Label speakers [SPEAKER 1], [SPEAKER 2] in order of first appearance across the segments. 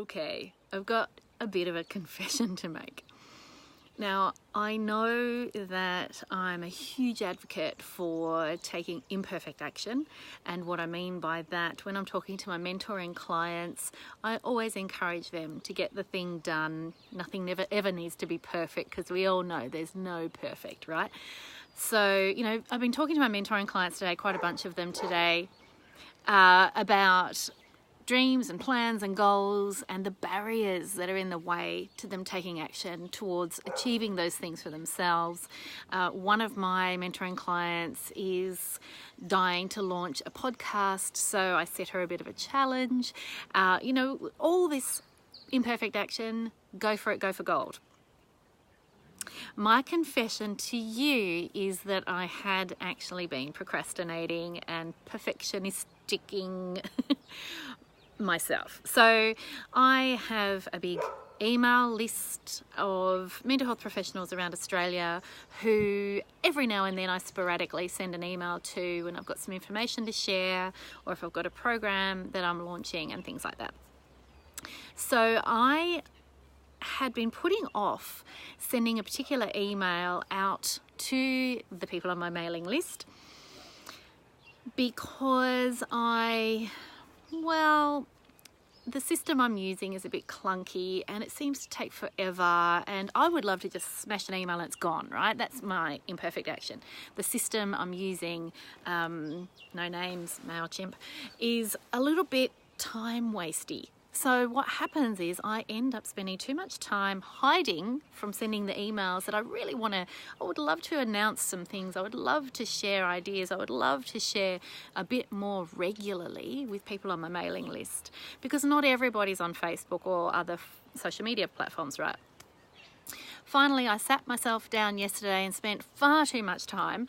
[SPEAKER 1] Okay, I've got a bit of a confession to make. Now, I know that I'm a huge advocate for taking imperfect action, and what I mean by that, when I'm talking to my mentoring clients, I always encourage them to get the thing done. Nothing ever needs to be perfect, because we all know there's no perfect, right? So, I've been talking to my mentoring clients today, quite a bunch of them today, about dreams and plans and goals and the barriers that are in the way to them taking action towards achieving those things for themselves. One of my mentoring clients is dying to launch a podcast, so I set her a bit of a challenge. All this imperfect action, go for it, go for gold. My confession to you is that I had actually been procrastinating and perfectionisticking myself. So I have a big email list of mental health professionals around Australia who every now and then I sporadically send an email to when I've got some information to share, or if I've got a program that I'm launching and things like that. So I had been putting off sending a particular email out to the people on my mailing list because the system I'm using is a bit clunky and it seems to take forever, and I would love to just smash an email and it's gone, right? That's my imperfect action. The system I'm using, no names, MailChimp, is a little bit time wasty. So what happens is I end up spending too much time hiding from sending the emails that I really I would love to announce some things. I would love to share ideas. I would love to share a bit more regularly with people on my mailing list, because not everybody's on Facebook or other social media platforms, right? Finally, I sat myself down yesterday and spent far too much time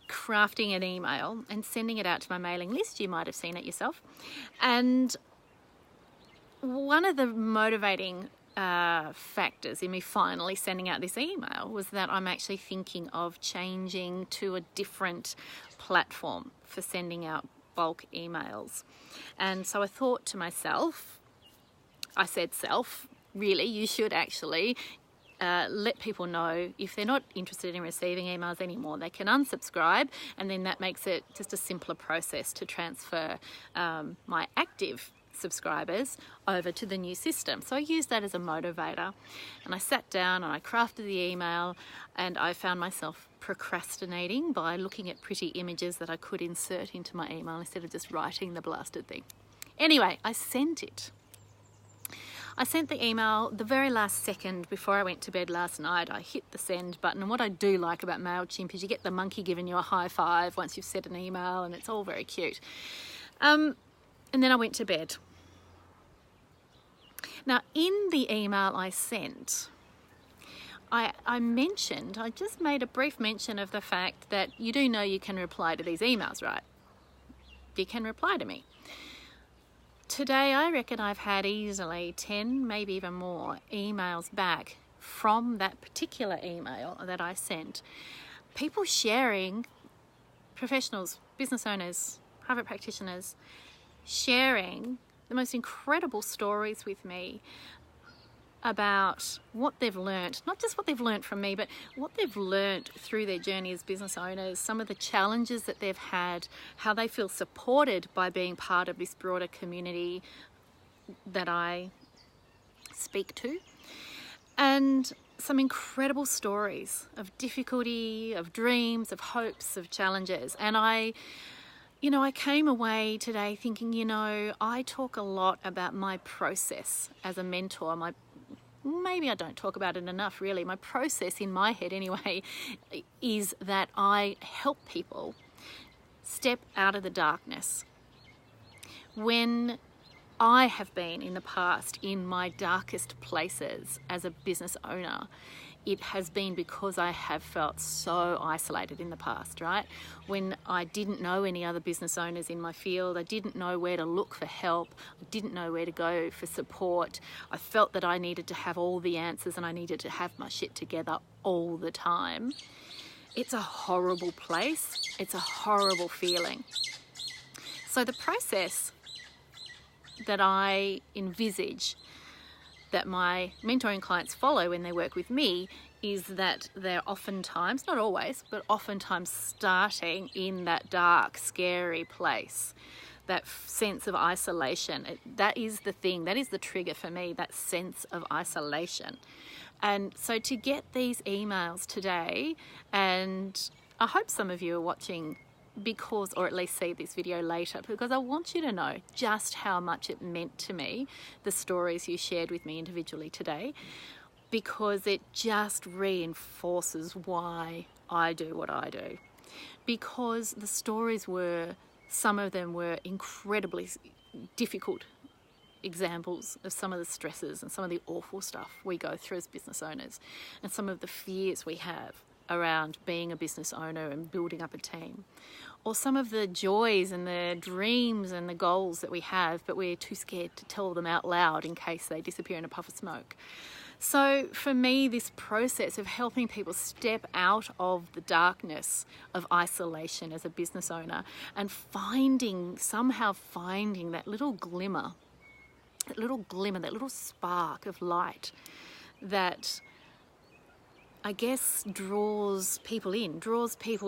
[SPEAKER 1] crafting an email and sending it out to my mailing list. You might have seen it yourself. And one of the motivating factors in me finally sending out this email was that I'm actually thinking of changing to a different platform for sending out bulk emails. And so I thought to myself, I said, really, you should actually let people know if they're not interested in receiving emails anymore, they can unsubscribe, and then that makes it just a simpler process to transfer my active subscribers over to the new system. So I used that as a motivator, and I sat down and I crafted the email, and I found myself procrastinating by looking at pretty images that I could insert into my email instead of just writing the blasted thing. Anyway, I sent it. I sent the email the very last second before I went to bed last night. I hit the send button, and what I do like about MailChimp is you get the monkey giving you a high five once you've sent an email, and it's all very cute. And then I went to bed. Now, in the email I sent, I just made a brief mention of the fact that you do know you can reply to these emails, right? You can reply to me. Today, I reckon I've had easily 10, maybe even more emails back from that particular email that I sent. People sharing, professionals, business owners, private practitioners, sharing the most incredible stories with me about what they've learnt, not just what they've learnt from me, but what they've learnt through their journey as business owners, some of the challenges that they've had, how they feel supported by being part of this broader community that I speak to, and some incredible stories of difficulty, of dreams, of hopes, of challenges. And I came away today thinking, I talk a lot about my process as a mentor. Maybe I don't talk about it enough, really. My process in my head, anyway, is that I help people step out of the darkness. When I have been in the past in my darkest places as a business owner, it has been because I have felt so isolated in the past, right? When I didn't know any other business owners in my field, I didn't know where to look for help, I didn't know where to go for support. I felt that I needed to have all the answers and I needed to have my shit together all the time. It's a horrible place. It's a horrible feeling. So the process that I envisage that my mentoring clients follow when they work with me is that they're oftentimes, not always, but oftentimes starting in that dark, scary place, that sense of isolation. That is the thing, that is the trigger for me, that sense of isolation. And so to get these emails today, and I hope some of you are watching because, or at least see this video later, because I want you to know just how much it meant to me, the stories you shared with me individually today, because it just reinforces why I do what I do. Because the stories were, some of them were incredibly difficult examples of some of the stresses and some of the awful stuff we go through as business owners, and some of the fears we have around being a business owner and building up a team, or some of the joys and the dreams and the goals that we have, but we're too scared to tell them out loud in case they disappear in a puff of smoke. So for me, this process of helping people step out of the darkness of isolation as a business owner and somehow finding that little glimmer, that little spark of light that I guess draws people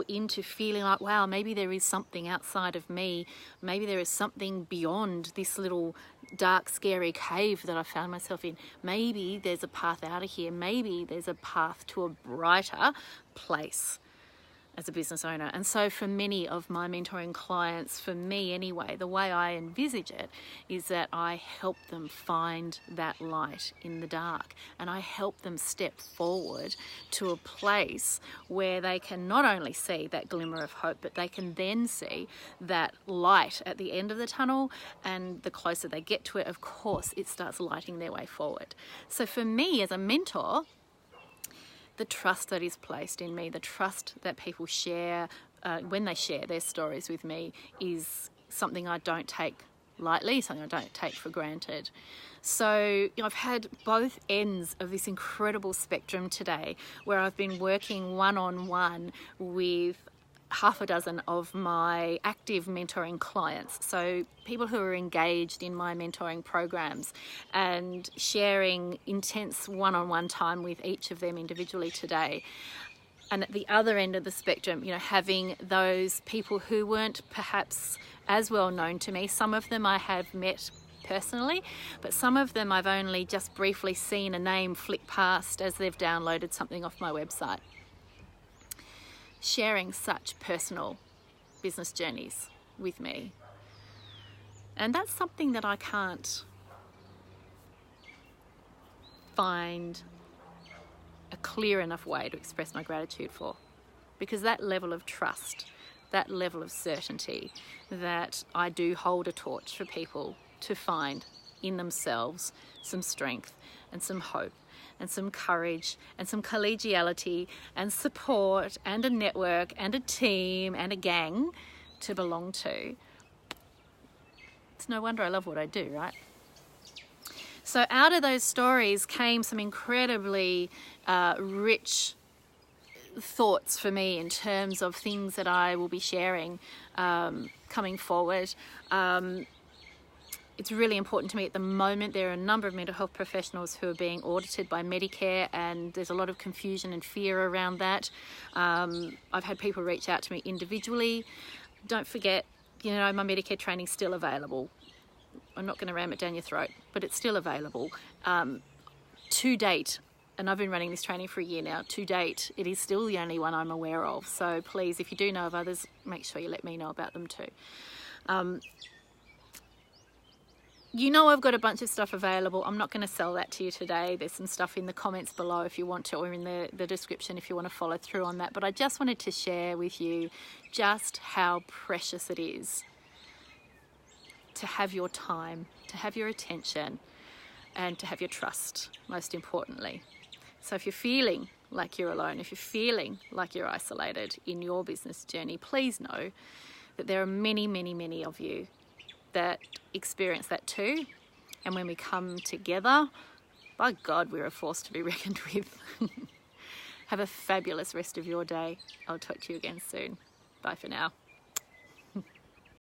[SPEAKER 1] into feeling like, wow, maybe there is something outside of me. Maybe there is something beyond this little dark, scary cave that I found myself in. Maybe there's a path out of here. Maybe there's a path to a brighter place as a business owner. And so for many of my mentoring clients, for me anyway, the way I envisage it is that I help them find that light in the dark, and I help them step forward to a place where they can not only see that glimmer of hope, but they can then see that light at the end of the tunnel, and the closer they get to it, of course, it starts lighting their way forward. So for me as a mentor, the trust that is placed in me, the trust that people share when they share their stories with me, is something I don't take lightly, something I don't take for granted. So I've had both ends of this incredible spectrum today, where I've been working one-on-one with half a dozen of my active mentoring clients, so people who are engaged in my mentoring programs, and sharing intense one-on-one time with each of them individually today. And at the other end of the spectrum, having those people who weren't perhaps as well known to me. Some of them I have met personally, but some of them I've only just briefly seen a name flick past as they've downloaded something off my website. Sharing such personal business journeys with me. And that's something that I can't find a clear enough way to express my gratitude for, because that level of trust, that level of certainty that I do hold a torch for people to find in themselves some strength and some hope and some courage and some collegiality and support and a network and a team and a gang to belong to. It's no wonder I love what I do, right? So out of those stories came some incredibly rich thoughts for me in terms of things that I will be sharing coming forward. It's really important to me at the moment. There are a number of mental health professionals who are being audited by Medicare, and there's a lot of confusion and fear around that. I've had people reach out to me individually. Don't forget, my Medicare training's still available. I'm not going to ram it down your throat, but it's still available. To date, and I've been running this training for a year now, to date, it is still the only one I'm aware of. So please, if you do know of others, make sure you let me know about them too. I've got a bunch of stuff available. I'm not going to sell that to you today. There's some stuff in the comments below if you want to, or in the description if you want to follow through on that. But I just wanted to share with you just how precious it is to have your time, to have your attention, and to have your trust, most importantly. So if you're feeling like you're alone, if you're feeling like you're isolated in your business journey, please know that there are many, many, many of you that experience that too. And when we come together, by God, we're a force to be reckoned with. Have a fabulous rest of your day. I'll talk to you again soon. Bye for now.